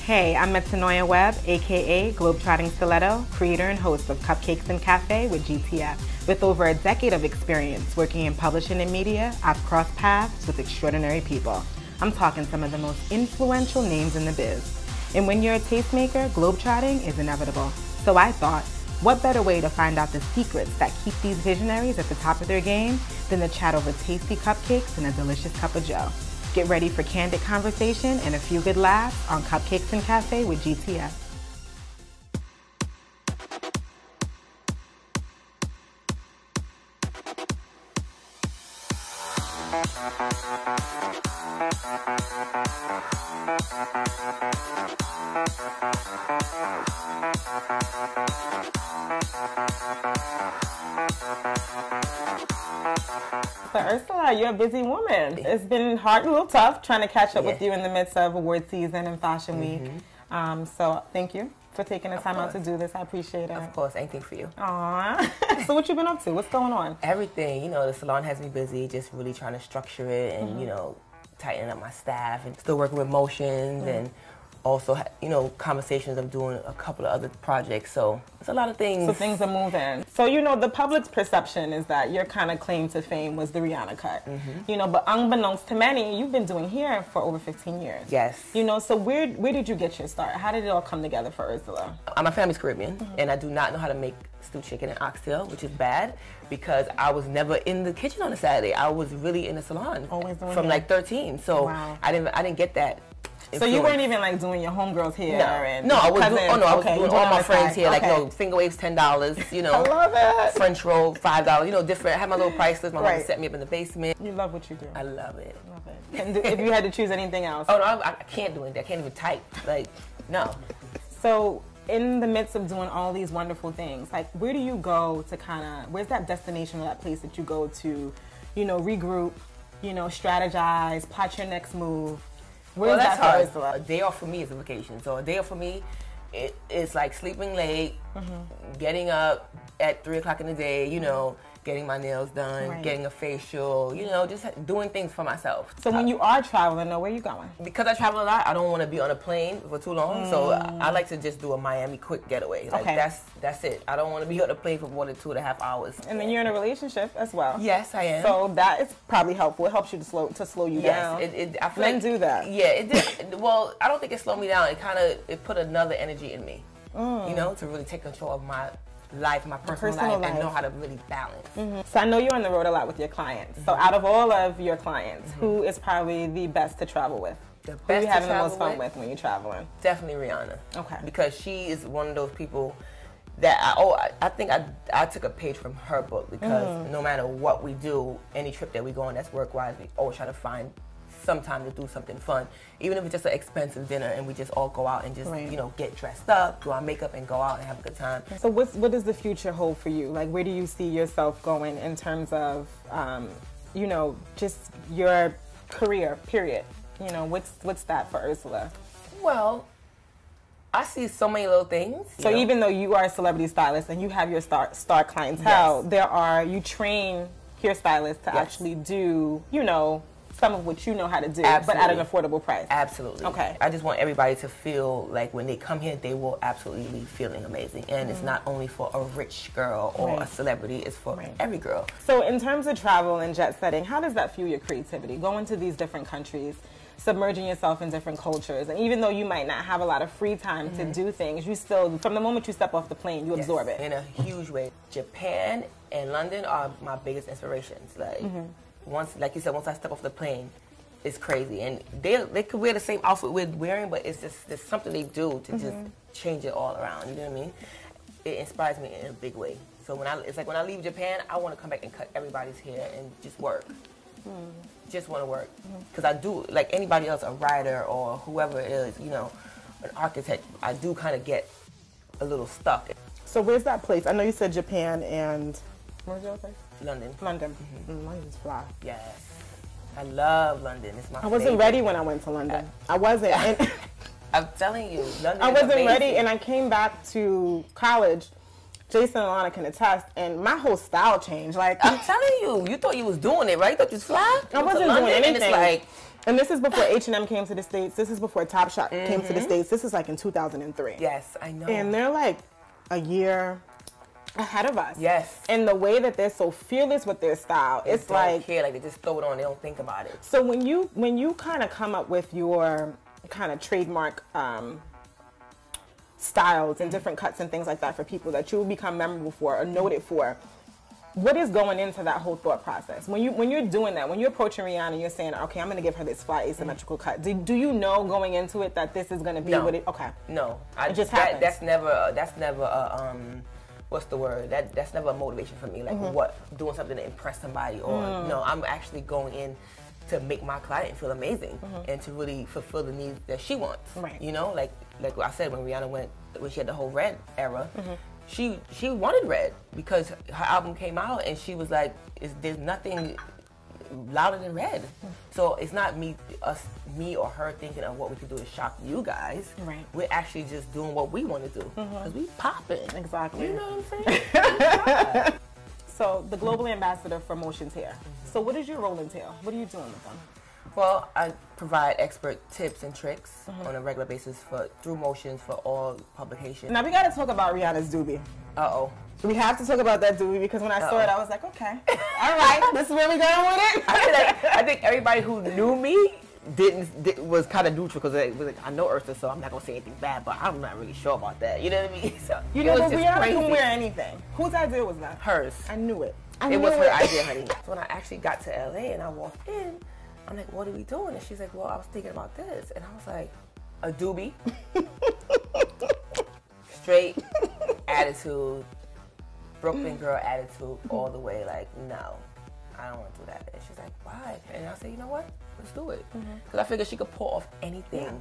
Hey, I'm Metanoia Webb, aka Globetrotting Stiletto, creator and host of Cupcakes Café with GTF. With over a decade of experience working in publishing and media, I've crossed paths with extraordinary people. I'm talking some of the most influential names in the biz. And when you're a tastemaker, globetrotting is inevitable. So I thought, what better way to find out the secrets that keep these visionaries at the top of their game than to chat over tasty cupcakes and a delicious cup of joe. Get ready for candid conversation and a few good laughs on Cupcakes Café with GTF. So Ursula, you're a busy woman. It's been hard and a little tough trying to catch up with you in the midst of award season and fashion week. So thank you for taking the time out to do this. I appreciate it. Of course, anything for you. Aww. So what you been up to? What's going on? Everything. You know, the salon has me busy, just really trying to structure it and, you know, tighten up my staff and still working with motions and also, you know, conversations of doing a couple of other projects. So it's a lot of things. So things are moving. So, you know, the public's perception is that your kind of claim to fame was the Rihanna cut. You know, but unbeknownst to many, you've been doing hair for over 15 years. Yes. You know, so where did you get your start? How did it all come together for Ursula? My family's Caribbean, and I do not know how to make stewed chicken and oxtail, which is bad because I was never in the kitchen on a Saturday. I was really in the salon from like 13. So I didn't get that. So you weren't even like doing your homegirls hair? No, I was doing, I was doing all my friends here. Like, you know, finger waves $10, you know. I love it. French roll $5, you know, different. I had my little price list. My mom set me up in the basement. You love what you do. I love it. Love it. And if you had to choose anything else? Oh, no, I can't do anything. I can't even type. Like, no. So in the midst of doing all these wonderful things, like where do you go to kind of, where's that destination or that place that you go to, you know, regroup, you know, strategize, plot your next move? Well, that's hard. A day off for me is a vacation. So a day off for me, it's like sleeping late, getting up at 3 o'clock in the day, you know, getting my nails done, getting a facial, you know, just doing things for myself. So when you are traveling, where are you going? Because I travel a lot, I don't want to be on a plane for too long. So I like to just do a Miami quick getaway. Like that's it. I don't want to be on a plane for more than 2.5 hours. And then you're in a relationship as well. Yes, I am. So that is probably helpful. It helps you to slow you down. Yes, I feel Men do that. Yeah, it did. Well, I don't think it slowed me down. It put another energy in me. You know, to really take control of my life, my personal life, and know how to really balance. So I know you're on the road a lot with your clients. So out of all of your clients, who is probably the best to travel with? The best who are you having the most fun with when you're traveling? Definitely Rihanna. Okay. Because she is one of those people that I think I took a page from her book because no matter what we do, any trip that we go on that's work-wise, we always try to find some time to do something fun, even if it's just an expensive dinner and we just all go out and just you know, get dressed up, do our makeup and go out and have a good time. So what does the future hold for you? Like, where do you see yourself going in terms of you know, just your career, period? You know, what's that for Ursula? Well, I see so many little things. So even though you are a celebrity stylist and you have your star clientele, you train hairstylists to actually do, you know, some of what you know how to do, but at an affordable price. Absolutely. Okay. I just want everybody to feel like when they come here, they will absolutely leave feeling amazing. And it's not only for a rich girl or a celebrity, it's for every girl. So in terms of travel and jet setting, how does that fuel your creativity? Going to these different countries, submerging yourself in different cultures, and even though you might not have a lot of free time to do things, you still, from the moment you step off the plane, you absorb it. In a huge way. Japan and London are my biggest inspirations. Like, once, like you said, once I step off the plane, it's crazy. And they could wear the same outfit we're wearing, but it's just there's something they do to just change it all around. You know what I mean? It inspires me in a big way. So it's like when I leave Japan, I want to come back and cut everybody's hair and just work. Just want to work. Because I do, like anybody else, a writer or whoever it is, you know, an architect, I do kind of get a little stuck. So where's that place? I know you said Japan and where's your place? London. London. London's fly. Yes. I love London. It's my favorite. I wasn't ready when I went to London. I wasn't. And I'm telling you, London I wasn't amazing. ready, and I came back to college. Jason and Alana can attest, and my whole style changed. Like, I'm telling you, you thought you was doing it, right? You thought you was fly? I wasn't doing anything. And it's like, And this is before H&M came to the States. This is before Topshop came to the States. This is like in 2003. Yes, I know. And they're like a year ahead of us. Yes. And the way that they're so fearless with their style, it's don't like care, like they just throw it on, they don't think about it. So when you kind of come up with your kind of trademark styles and different cuts and things like that for people that you will become memorable for or noted for, what is going into that whole thought process? When you're doing that, when you're approaching Rihanna, you're saying, okay, I'm going to give her this fly asymmetrical cut. Do you know going into it that this is going to be what it? Okay. No, it just happens. That's never what's the word? That's never a motivation for me. Like doing something to impress somebody or no, I'm actually going in to make my client feel amazing and to really fulfill the needs that she wants. Right. You know, like I said, when Rihanna when she had the whole red era. She wanted red because her album came out and she was like, there's nothing louder than red. So it's not me or her thinking of what we could do to shock you guys. Right. We're actually just doing what we want to do because we popping. Exactly. You know what I'm saying? So the global ambassador for Motions here. So what does your role entail? What are you doing with them? Well, I provide expert tips and tricks on a regular basis through Motions for all publications. Now we got to talk about Rihanna's doobie. Uh-oh. We have to talk about that doobie because when I saw it, I was like, okay, all right, this is where we're going with it. I think everybody who knew me was kind of neutral because it was like, I know Ursula, so I'm not gonna say anything bad, but I'm not really sure about that. You know what I mean? So you know, but Rihanna can wear anything. Whose idea was that? Hers. I knew it. It was her idea, honey. So when I actually got to LA and I walked in, I'm like, what are we doing? And she's like, well, I was thinking about this. And I was like, a doobie. Straight attitude, Brooklyn girl attitude all the way. Like, no, I don't want to do that. And she's like, why? And I said, you know what? Let's do it. Because I figured she could pull off anything. Yeah.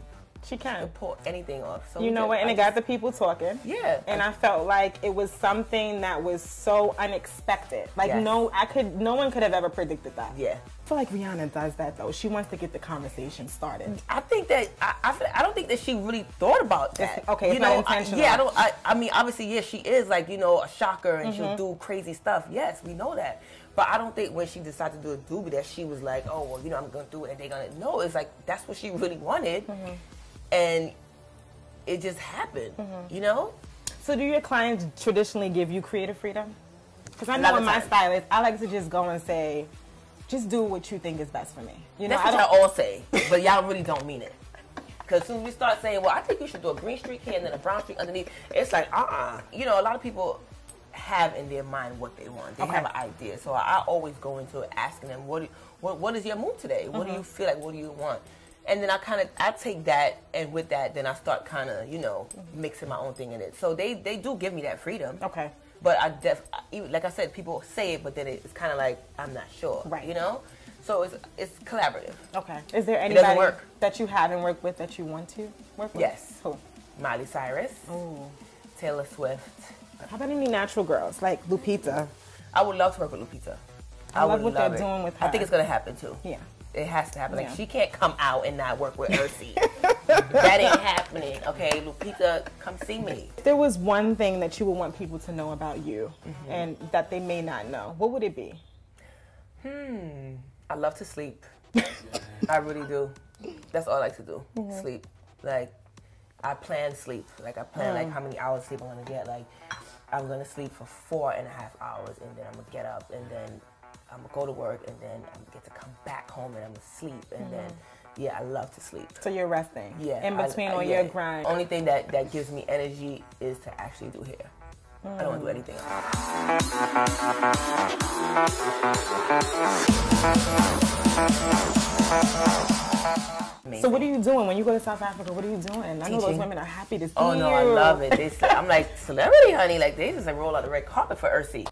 She can pull anything off. So you know what? And it got the people talking. Yeah. And I felt like it was something that was so unexpected. Like no one could have ever predicted that. Yeah. I feel like Rihanna does that though. She wants to get the conversation started. I think that I don't think that she really thought about that. It's not intentional. I mean, obviously, yes, she is like, you know, a shocker and she'll do crazy stuff. Yes, we know that. But I don't think when she decided to do a doobie that she was like, oh, well, you know, I'm going to do it and they're going to. No, it's like that's what she really wanted. And it just happened, you know? So do your clients traditionally give you creative freedom? Because I know with my stylist, I like to just go and say, just do what you think is best for me. You know, that's what y'all all say, but y'all really don't mean it. Because as soon as we start saying, well, I think you should do a green streak here and then a brown streak underneath, it's like, You know, a lot of people have in their mind what they want. They have an idea. So I always go into it asking them, what is your mood today? What do you feel like? What do you want? And then I take that, and with that, then I start kind of, you know, mixing my own thing in it. So they do give me that freedom. Okay. But like I said, people say it, but then it's kind of like, I'm not sure. Right. You know? So it's collaborative. Okay. Is there anybody that you haven't worked with that you want to work with? Yes. Who? Miley Cyrus. Ooh. Taylor Swift. How about any natural girls, like Lupita? I would love to work with Lupita. I love what they're doing with her. I think it's going to happen, too. Yeah. It has to happen. Like, she can't come out and not work with Ursula. That ain't happening. Okay, Lupita, come see me. If there was one thing that you would want people to know about you and that they may not know, what would it be? I love to sleep. I really do. That's all I like to do. Sleep. Like, I plan sleep. Like, I plan like how many hours of sleep I'm gonna get. Like, I'm gonna sleep for 4.5 hours and then I'm gonna get up and then I'm gonna go to work and then I'm gonna get to come back home and I'm gonna sleep and then I love to sleep. So you're resting. Yeah. In between all your grind. Only thing that gives me energy is to actually do hair. I don't want to do anything else. So what are you doing when you go to South Africa? What are you doing? I know those women are happy to see you. Oh no, I love it. I'm like celebrity, honey. Like they just like roll out the red carpet for Ursula.